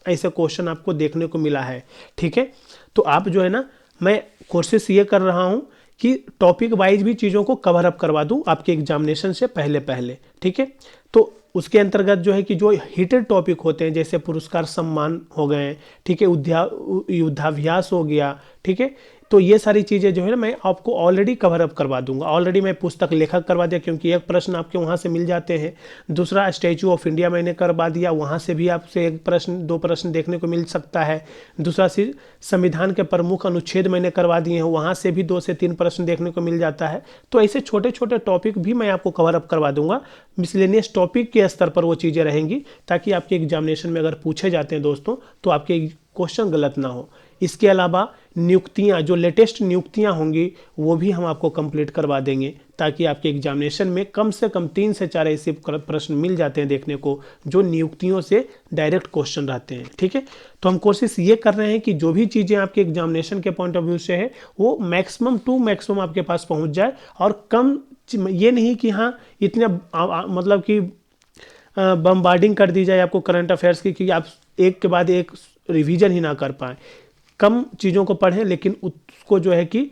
ऐसे क्वेश्चन आपको देखने को मिला है। ठीक है, तो आप जो है ना, मैं कोशिश ये कर रहा हूँ कि टॉपिक वाइज भी चीज़ों को कवर अप करवा दूँ आपके एग्जामिनेशन से पहले पहले। ठीक है, तो उसके अंतर्गत जो है कि जो हिटेड टॉपिक होते हैं, जैसे पुरस्कार सम्मान हो गए, ठीक है, युद्धाभ्यास हो गया, ठीक है, तो ये सारी चीज़ें जो है ना मैं आपको ऑलरेडी कवर अप करवा दूंगा। ऑलरेडी मैं पुस्तक लेखक करवा दिया, क्योंकि एक प्रश्न आपके वहाँ से मिल जाते हैं। दूसरा, स्टैचू ऑफ इंडिया मैंने करवा दिया, वहाँ से भी आपसे एक प्रश्न, 2 प्रश्न देखने को मिल सकता है। दूसरा चीज़, संविधान के प्रमुख अनुच्छेद मैंने करवा दिए हैं, वहाँ से भी 2 से 3 प्रश्न देखने को मिल जाता है। तो ऐसे छोटे छोटे टॉपिक भी मैं आपको कवर अप करवा दूंगा। मिसलेनियस टॉपिक के स्तर पर वो चीज़ें रहेंगी, ताकि आपके एग्जामिनेशन में अगर पूछे जाते हैं दोस्तों, तो आपके क्वेश्चन गलत ना हो। इसके अलावा नियुक्तियां, जो लेटेस्ट नियुक्तियां होंगी, वो भी हम आपको कंप्लीट करवा देंगे, ताकि आपके एग्जामिनेशन में कम से कम 3 से 4 ऐसे प्रश्न मिल जाते हैं देखने को, जो नियुक्तियों से डायरेक्ट क्वेश्चन रहते हैं। ठीक है, तो हम कोशिश ये कर रहे हैं कि जो भी चीज़ें आपके एग्जामिनेशन के पॉइंट ऑफ व्यू से है, वो मैक्सिमम टू मैक्सिमम आपके पास पहुँच जाए। और कम, ये नहीं कि हाँ इतने मतलब कि बम्बार्डिंग कर दी जाए आपको करंट अफेयर्स की, कि आप एक के बाद एक रिवीजन ही ना कर पाएँ। कम चीज़ों को पढ़ें, लेकिन उसको जो है कि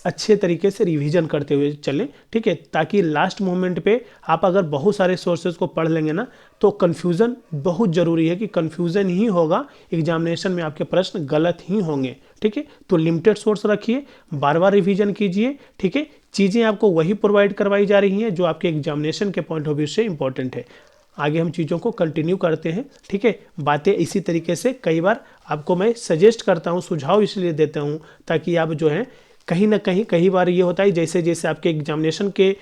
अच्छे तरीके से रिवीजन करते हुए चलें। ठीक है, ताकि लास्ट मोमेंट पे आप अगर बहुत सारे सोर्सेज को पढ़ लेंगे ना, तो कन्फ्यूज़न बहुत ज़रूरी है, कि कन्फ्यूज़न ही होगा एग्जामिनेशन में, आपके प्रश्न गलत ही होंगे। ठीक है, तो लिमिटेड सोर्स रखिए, बार बार रिवीजन कीजिए। ठीक है, चीज़ें आपको वही प्रोवाइड करवाई जा रही हैं जो आपके एग्जामिनेशन के पॉइंट ऑफ व्यू से इंपॉर्टेंट है। आगे हम चीज़ों को कंटिन्यू करते हैं। ठीक है, बातें इसी तरीके से कई बार आपको मैं सजेस्ट करता हूँ, सुझाव इसलिए देता हूँ, ताकि आप जो है कहीं ना कहीं, कई बार ये होता है जैसे जैसे आपके एग्जामिनेशन के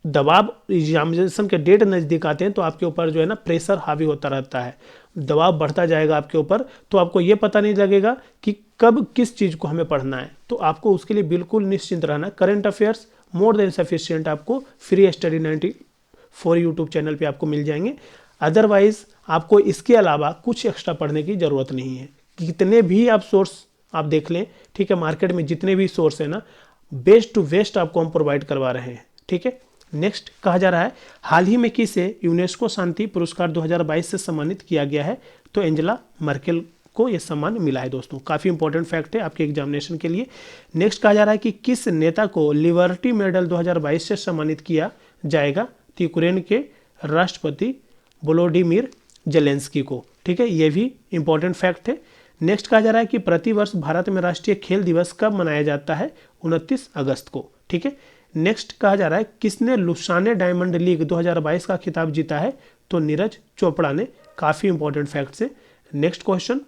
दबाव, एग्जामिनेशन के डेट नज़दीक आते हैं, तो आपके ऊपर जो है ना प्रेशर हावी होता रहता है, दबाव बढ़ता जाएगा आपके ऊपर, तो आपको ये पता नहीं लगेगा कि कब किस चीज़ को हमें पढ़ना है। तो आपको उसके लिए बिल्कुल निश्चिंत रहना। Current affairs more than sufficient आपको फ्री स्टडी 94 यूट्यूब चैनल पे आपको मिल जाएंगे। अदरवाइज आपको इसके अलावा कुछ एक्स्ट्रा पढ़ने की ज़रूरत नहीं है। कितने भी आप सोर्स आप देख लें, ठीक है, मार्केट में जितने भी सोर्स हैं ना, बेस्ट टू बेस्ट आपको हम प्रोवाइड करवा रहे हैं। ठीक है, नेक्स्ट कहा जा रहा है, हाल ही में किसे यूनेस्को शांति पुरस्कार 2022 से सम्मानित किया गया है? तो एंजेला मर्केल को यह सम्मान मिला है दोस्तों। काफ़ी इंपॉर्टेंट फैक्ट है आपके एग्जामिनेशन के लिए। नेक्स्ट कहा जा रहा है कि किस नेता को लिबर्टी मेडल 2022 से सम्मानित किया जाएगा? तो यूक्रेन के राष्ट्रपति वोलोडिमिर जेलेंस्की को। ठीक है, ये भी इंपॉर्टेंट फैक्ट है। नेक्स्ट कहा जा रहा है कि प्रतिवर्ष भारत में राष्ट्रीय खेल दिवस कब मनाया जाता है? 29 अगस्त को। ठीक है, नेक्स्ट कहा जा रहा है किसने लुसाने डायमंड लीग 2022 का खिताब जीता है? तो नीरज चोपड़ा ने। काफ़ी इंपॉर्टेंट फैक्ट्स है। नेक्स्ट क्वेश्चन,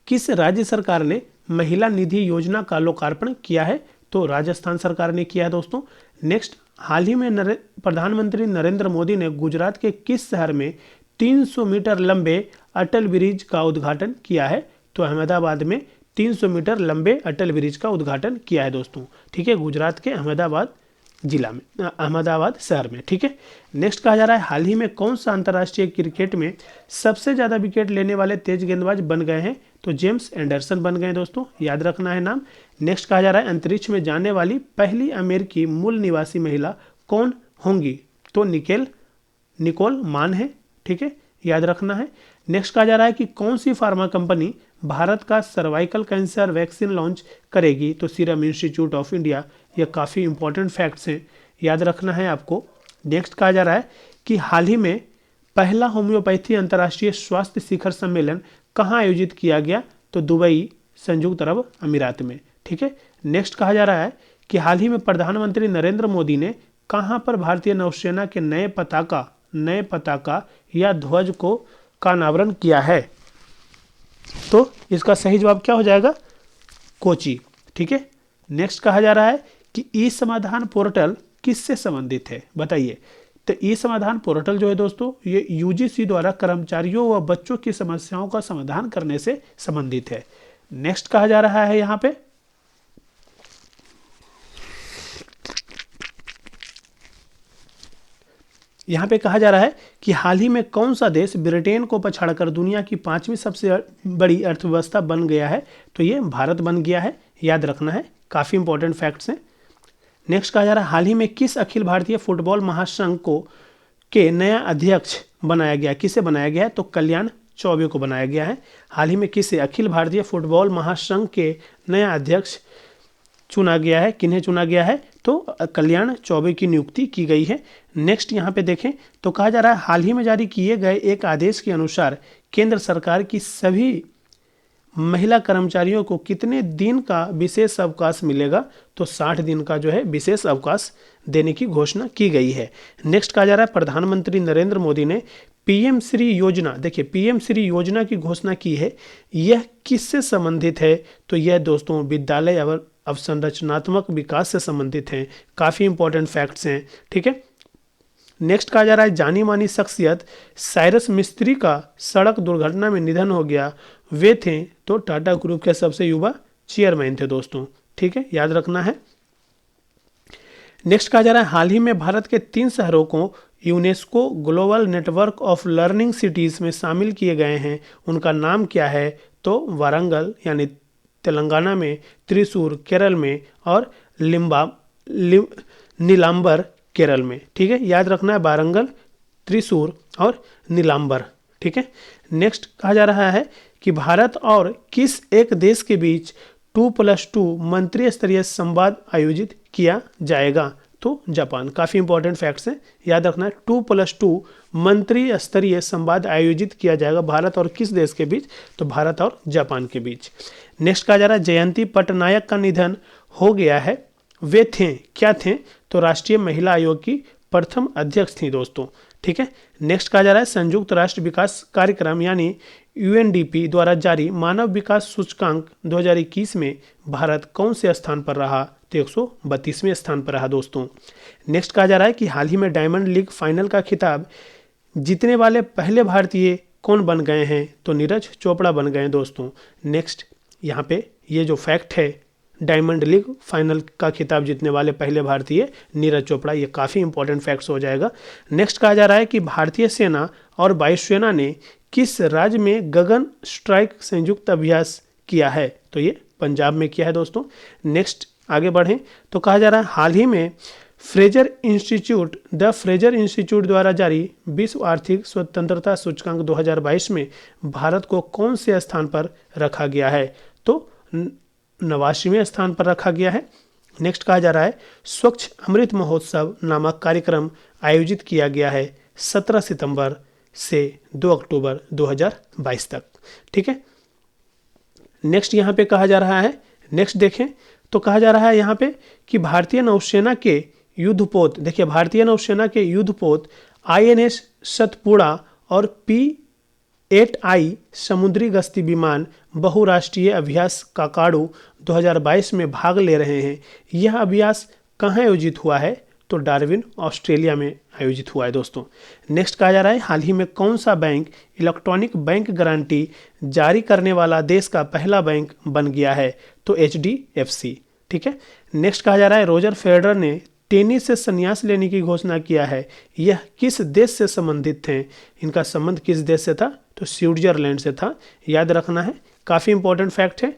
किस राज्य सरकार ने महिला निधि योजना का लोकार्पण किया है? तो राजस्थान सरकार ने किया है दोस्तों। नेक्स्ट, हाल ही में प्रधानमंत्री नरेंद्र मोदी ने गुजरात के किस शहर में 300 मीटर लंबे अटल ब्रिज का उद्घाटन किया है? तो अहमदाबाद में 300 मीटर लंबे अटल ब्रिज का उद्घाटन किया है दोस्तों। ठीक है, गुजरात के अहमदाबाद जिला में, अहमदाबाद शहर में। ठीक है, नेक्स्ट कहा जा रहा है हाल ही में कौन सा अंतर्राष्ट्रीय क्रिकेट में सबसे ज़्यादा विकेट लेने वाले तेज गेंदबाज बन गए हैं? तो जेम्स एंडरसन बन गए दोस्तों, याद रखना है नाम। नेक्स्ट कहा जा रहा है अंतरिक्ष में जाने वाली पहली अमेरिकी मूल निवासी महिला कौन होंगी? तो निकोल मान है। ठीक है, याद रखना है। नेक्स्ट कहा जा रहा है कि कौन सी फार्मा कंपनी भारत का सर्वाइकल कैंसर वैक्सीन लॉन्च करेगी? तो सीरम इंस्टीट्यूट ऑफ इंडिया। यह काफ़ी इंपॉर्टेंट फैक्ट्स हैं, याद रखना है आपको। नेक्स्ट कहा जा रहा है कि हाल ही में पहला होम्योपैथी अंतर्राष्ट्रीय स्वास्थ्य शिखर सम्मेलन कहाँ आयोजित किया गया? तो दुबई, संयुक्त अरब अमीरात में। ठीक है, नेक्स्ट कहा जा रहा है कि हाल ही में प्रधानमंत्री नरेंद्र मोदी ने कहाँ पर भारतीय नौसेना के नए पताका या ध्वज का अनावरण किया है? तो इसका सही जवाब क्या हो जाएगा? कोची। ठीक है, नेक्स्ट कहा जा रहा है कि ई समाधान पोर्टल किससे संबंधित है? बताइए। तो ई समाधान पोर्टल जो है दोस्तों, ये यूजीसी द्वारा कर्मचारियों व बच्चों की समस्याओं का समाधान करने से संबंधित है। नेक्स्ट कहा जा रहा है यहाँ पे यहाँ पे कहा जा रहा है कि हाल ही में कौन सा देश ब्रिटेन को पछाड़कर दुनिया की 5वीं सबसे बड़ी अर्थव्यवस्था बन गया है, तो ये भारत बन गया है, याद रखना है, काफ़ी इंपॉर्टेंट फैक्ट्स हैं। नेक्स्ट कहा जा रहा है हाल ही में किस अखिल भारतीय फुटबॉल महासंघ को के नया अध्यक्ष बनाया गया, किसे बनाया गया है, तो कल्याण चौबे को बनाया गया है। हाल ही में किसे अखिल भारतीय फुटबॉल महासंघ के नया अध्यक्ष चुना गया है, किन्हें चुना गया है, तो कल्याण चौबे की नियुक्ति की गई है। नेक्स्ट यहाँ पे देखें तो कहा जा रहा है हाल ही में जारी किए गए एक आदेश के अनुसार केंद्र सरकार की सभी महिला कर्मचारियों को कितने दिन का विशेष अवकाश मिलेगा, तो 60 दिन का जो है विशेष अवकाश देने की घोषणा की गई है। नेक्स्ट कहा जा रहा है प्रधानमंत्री नरेंद्र मोदी ने पीएम श्री योजना, देखिए पीएम श्री योजना की घोषणा की है, यह किससे संबंधित है, तो यह दोस्तों विद्यालय और अवसंरचनात्मक विकास से संबंधित हैं, काफ़ी इंपॉर्टेंट फैक्ट्स हैं, ठीक है। नेक्स्ट कहा जा रहा है जानी मानी शख्सियत साइरस मिस्त्री का सड़क दुर्घटना में निधन हो गया, वे थे, तो टाटा ग्रुप के सबसे युवा चेयरमैन थे दोस्तों, ठीक है, याद रखना है। नेक्स्ट कहा जा रहा है हाल ही में भारत के 3 शहरों को UNESCO global network of learning cities में शामिल किए गए हैं, उनका नाम क्या है, तो वारंगल यानी तेलंगाना में, त्रिशूर केरल में और नीलांबर केरल में, ठीक है, याद रखना है वारंगल, त्रिशूर और नीलांबर, ठीक है। नेक्स्ट कहा जा रहा है कि भारत और किस एक देश के बीच 2+2 मंत्रिय स्तरीय संवाद आयोजित किया जाएगा, तो जापान, काफ़ी इंपॉर्टेंट फैक्ट्स हैं, याद रखना है 2+2 मंत्रिय स्तरीय संवाद आयोजित किया जाएगा भारत और किस देश के बीच, तो भारत और जापान के बीच। नेक्स्ट कहा जा रहा है जयंती पटनायक का निधन हो गया है, वे थे, क्या थे, तो राष्ट्रीय महिला आयोग की प्रथम अध्यक्ष थी दोस्तों, ठीक है। नेक्स्ट कहा जा रहा है संयुक्त राष्ट्र विकास कार्यक्रम यानी यूएनडीपी द्वारा जारी मानव विकास सूचकांक 2021 में भारत कौन से स्थान पर रहा, तो 132वें स्थान पर रहा दोस्तों। नेक्स्ट कहा जा रहा है कि हाल ही में डायमंड लीग फाइनल का खिताब जीतने वाले पहले भारतीय कौन बन गए हैं, तो नीरज चोपड़ा बन गए हैं दोस्तों। नेक्स्ट यहाँ पे ये जो फैक्ट है डायमंड लीग फाइनल का खिताब जीतने वाले पहले भारतीय नीरज चोपड़ा, ये काफ़ी इंपॉर्टेंट फैक्ट्स हो जाएगा। नेक्स्ट कहा जा रहा है कि भारतीय सेना और वायुसेना ने किस राज्य में गगन स्ट्राइक संयुक्त अभ्यास किया है, तो ये पंजाब में किया है दोस्तों। नेक्स्ट आगे बढ़ें तो कहा जा रहा है हाल ही में फ्रेजर इंस्टीट्यूट द्वारा जारी विश्व आर्थिक स्वतंत्रता सूचकांक 2022 में भारत को कौन से स्थान पर रखा गया है, तो 89वें स्थान पर रखा गया है। नेक्स्ट कहा जा रहा है स्वच्छ अमृत महोत्सव नामक कार्यक्रम आयोजित किया गया है 17 सितंबर से 2 अक्टूबर 2022 तक, ठीक है। नेक्स्ट यहाँ पे कहा जा रहा है, नेक्स्ट देखें तो कहा जा रहा है यहाँ पे कि भारतीय नौसेना के युद्धपोत, देखिए भारतीय नौसेना के युद्धपोत INS सतपुड़ा और P-8I समुद्री गश्ती विमान बहुराष्ट्रीय अभ्यास काकाडू 2022 में भाग ले रहे हैं। यह अभ्यास कहाँ आयोजित हुआ है, तो डार्विन ऑस्ट्रेलिया में आयोजित हुआ है दोस्तों। नेक्स्ट कहा जा रहा है हाल ही में कौन सा बैंक इलेक्ट्रॉनिक बैंक गारंटी जारी करने वाला देश का पहला बैंक बन गया है, तो HDFC, ठीक है। नेक्स्ट कहा जा रहा है रोजर फेडरर ने टेनिस से संन्यास लेने की घोषणा किया है, यह किस देश से संबंधित थे, इनका संबंध किस देश से था, तो स्विट्जरलैंड से था, याद रखना है, काफ़ी इंपॉर्टेंट फैक्ट है।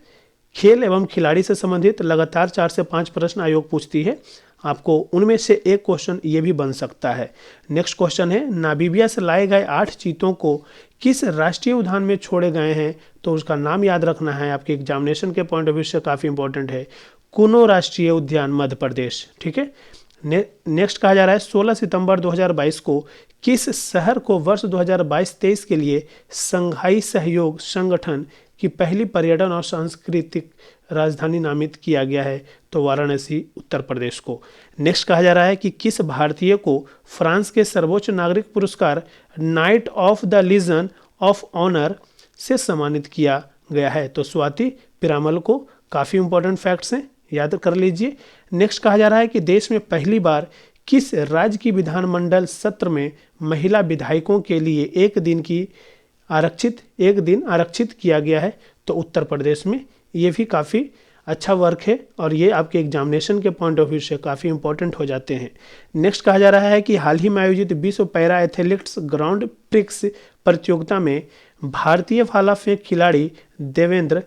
खेल एवं खिलाड़ी से संबंधित लगातार 4 से 5 प्रश्न आयोग पूछती है, आपको उनमें से एक क्वेश्चन ये भी बन सकता है। नेक्स्ट क्वेश्चन है नामीबिया से लाए गए 8 चीतों को किस राष्ट्रीय उद्यान में छोड़े गए हैं, तो उसका नाम याद रखना है, आपके एग्जामिनेशन के पॉइंट ऑफ व्यू से काफ़ी इंपॉर्टेंट है, कुनो राष्ट्रीय उद्यान मध्य प्रदेश, ठीक है। नेक्स्ट कहा जा रहा है 16 सितंबर 2022 को किस शहर को वर्ष 2022-23 के लिए संघाई सहयोग संगठन की पहली पर्यटन और सांस्कृतिक राजधानी नामित किया गया है, तो वाराणसी उत्तर प्रदेश को। नेक्स्ट कहा जा रहा है कि किस भारतीय को फ्रांस के सर्वोच्च नागरिक पुरस्कार knight of the legion of honour से सम्मानित किया गया है, तो स्वाति पिरामल को। काफ़ी इंपॉर्टेंट फैक्ट्स हैं, याद कर लीजिए। नेक्स्ट कहा जा रहा है कि देश में पहली बार किस राज्य की विधानमंडल सत्र में महिला विधायकों के लिए एक दिन आरक्षित किया गया है, तो उत्तर प्रदेश में। ये भी काफ़ी अच्छा वर्क है और ये आपके एग्जामिनेशन के पॉइंट ऑफ व्यू से काफ़ी इंपॉर्टेंट हो जाते हैं। नेक्स्ट कहा जा रहा है कि हाल ही में आयोजित विश्व पैरा एथलेटिक्स ग्राउंड प्रिक्स प्रतियोगिता में भारतीय भाला फेंक खिलाड़ी देवेंद्र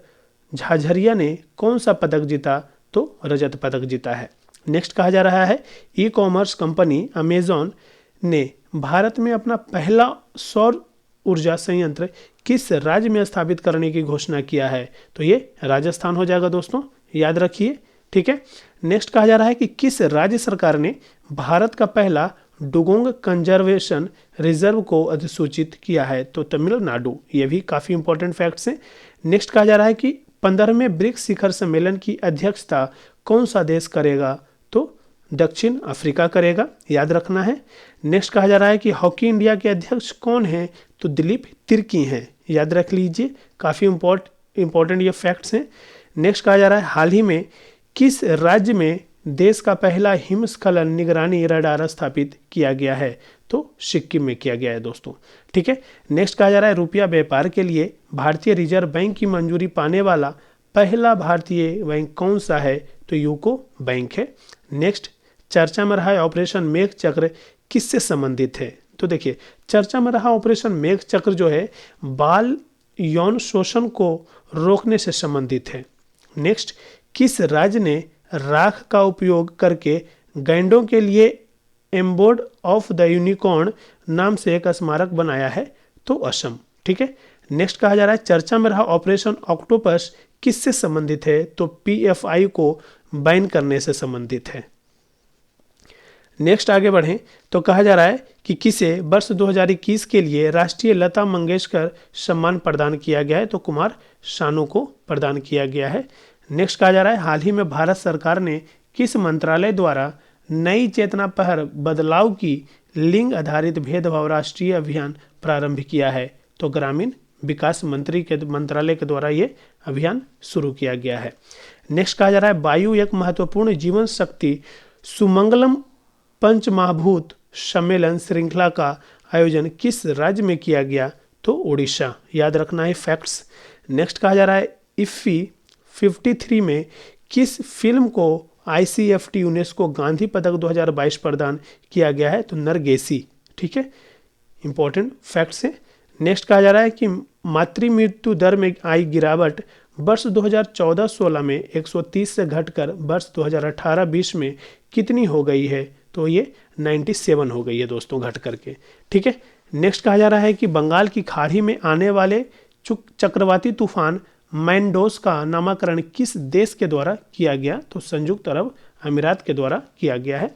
झाझरिया ने कौन सा पदक जीता? तो रजत पदक जीता है। नेक्स्ट कहा जा रहा है ई कॉमर्स कंपनी अमेजॉन ने भारत में अपना पहला सौर ऊर्जा संयंत्र किस राज्य में स्थापित करने की घोषणा किया है? तो ये राजस्थान हो जाएगा दोस्तों, याद रखिए। ठीक है। नेक्स्ट कहा जा रहा है कि किस राज्य सरकार ने भारत का पहला डुगोंग कंजर्वेशन रिजर्व को अधिसूचित किया है? तो तमिलनाडु। ये भी काफ़ी इंपॉर्टेंट फैक्ट्स हैं। नेक्स्ट कहा जा रहा है कि 15वें ब्रिक्स शिखर सम्मेलन की अध्यक्षता कौन सा देश करेगा? तो दक्षिण अफ्रीका करेगा, याद रखना है। नेक्स्ट कहा जा रहा है कि हॉकी इंडिया के अध्यक्ष कौन हैं? तो दिलीप तिर्की हैं, याद रख लीजिए। काफ़ी इंपॉर्टेंट ये फैक्ट्स हैं। नेक्स्ट कहा जा रहा है हाल ही में किस राज्य में देश का पहला हिमस्खलन निगरानी रडार स्थापित किया गया है? तो सिक्किम में किया गया है दोस्तों। ठीक है। नेक्स्ट कहा जा रहा है रुपया व्यापार के लिए भारतीय रिजर्व बैंक की मंजूरी पाने वाला पहला भारतीय बैंक कौन सा है? तो यूको बैंक है। नेक्स्ट चर्चा में रहा ऑपरेशन मेघ चक्र किससे संबंधित है? तो देखिए चर्चा में रहा ऑपरेशन मेघ चक्र जो है बाल यौन शोषण को रोकने से संबंधित है। नेक्स्ट किस राज्य ने राख का उपयोग करके गैंडों के लिए एम्बोर्ड ऑफ द यूनिकॉर्न नाम से एक स्मारक बनाया है? तो असम। ठीक है। नेक्स्ट कहा जा रहा है चर्चा में रहा ऑपरेशन ऑक्टोपस किससे संबंधित है? तो पीएफआई को बैन करने से संबंधित है। नेक्स्ट आगे बढ़ें तो कहा जा रहा है कि किसे वर्ष 2021 के लिए राष्ट्रीय लता मंगेशकर सम्मान प्रदान किया गया है? तो कुमार शानू को प्रदान किया गया है। नेक्स्ट कहा जा रहा है हाल ही में भारत सरकार ने किस मंत्रालय द्वारा नई चेतना पर बदलाव की लिंग आधारित भेदभाव राष्ट्रीय अभियान प्रारंभ किया है? तो ग्रामीण विकास मंत्रालय के द्वारा ये अभियान शुरू किया गया है। नेक्स्ट कहा जा रहा है वायु एक महत्वपूर्ण जीवन शक्ति सुमंगलम पंचमहाभूत सम्मेलन श्रृंखला का आयोजन किस राज्य में किया गया? तो उड़ीसा, याद रखना है फैक्ट्स। नेक्स्ट कहा जा रहा है इफ्फी 53 में किस फिल्म को ICFT यूनेस्को गांधी पदक 2022 प्रदान किया गया है? तो नरगेसी। ठीक है, इंपॉर्टेंट फैक्ट्स है। नेक्स्ट कहा जा रहा है कि मातृ मृत्यु दर में आई गिरावट वर्ष 2014-16 में 130 से घटकर वर्ष 2018-20 में कितनी हो गई है? तो ये 97 हो गई है दोस्तों, घट करके। ठीक है। नेक्स्ट कहा जा रहा है कि बंगाल की खाड़ी में आने वाले चक्रवाती तूफान मैंडोस का नामकरण किस देश के द्वारा किया गया? तो संयुक्त अरब अमीरात के द्वारा किया गया है।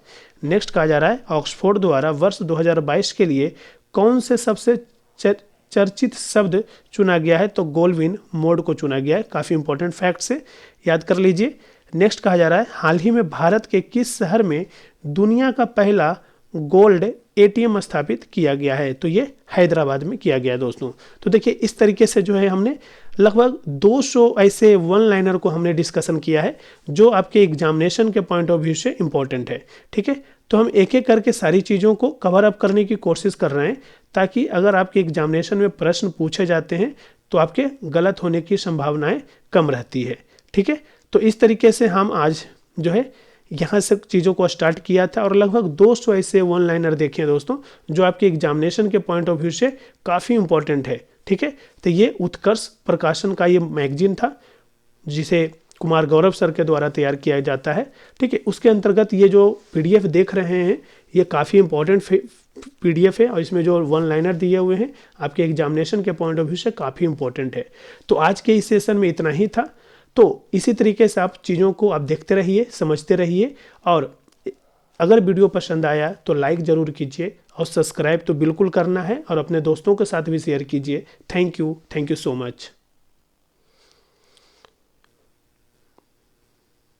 नेक्स्ट कहा जा रहा है ऑक्सफोर्ड द्वारा वर्ष 2022 के लिए कौन से सबसे चर्चित शब्द चुना गया है? तो गोल्डविन मोड को चुना गया है। काफ़ी इंपॉर्टेंट फैक्ट से याद कर लीजिए। नेक्स्ट कहा जा रहा है हाल ही में भारत के किस शहर में दुनिया का पहला गोल्ड ATM स्थापित किया गया है? तो ये हैदराबाद में किया गया दोस्तों। तो देखिए इस तरीके से जो है हमने लगभग 200 ऐसे वन लाइनर को हमने डिस्कशन किया है जो आपके एग्जामिनेशन के पॉइंट ऑफ व्यू से इंपॉर्टेंट है। ठीक है, तो हम एक एक करके सारी चीज़ों को कवर अप करने की कोशिश कर रहे हैं ताकि अगर आपके एग्जामिनेशन में प्रश्न पूछे जाते हैं तो आपके गलत होने की संभावनाएं कम रहती है। ठीक है, तो इस तरीके से हम आज जो है यहाँ से चीज़ों को स्टार्ट किया था और लगभग 200 ऐसे वन लाइनर देखे दोस्तों जो आपके एग्जामिनेशन के पॉइंट ऑफ व्यू से काफ़ी इंपॉर्टेंट है। ठीक है, तो ये उत्कर्ष प्रकाशन का ये मैगजीन था जिसे कुमार गौरव सर के द्वारा तैयार किया जाता है। ठीक है, उसके अंतर्गत ये जो PDF देख रहे हैं ये काफ़ी इंपॉर्टेंट PDF है और इसमें जो वन लाइनर दिए हुए हैं आपके एग्जामिनेशन के पॉइंट ऑफ व्यू से काफ़ी इंपॉर्टेंट है। तो आज के इस सेशन में इतना ही था। तो इसी तरीके से आप चीज़ों को आप देखते रहिए, समझते रहिए और अगर वीडियो पसंद आया तो लाइक ज़रूर कीजिए और सब्सक्राइब तो बिल्कुल करना है और अपने दोस्तों के साथ भी शेयर कीजिए। Thank you so much.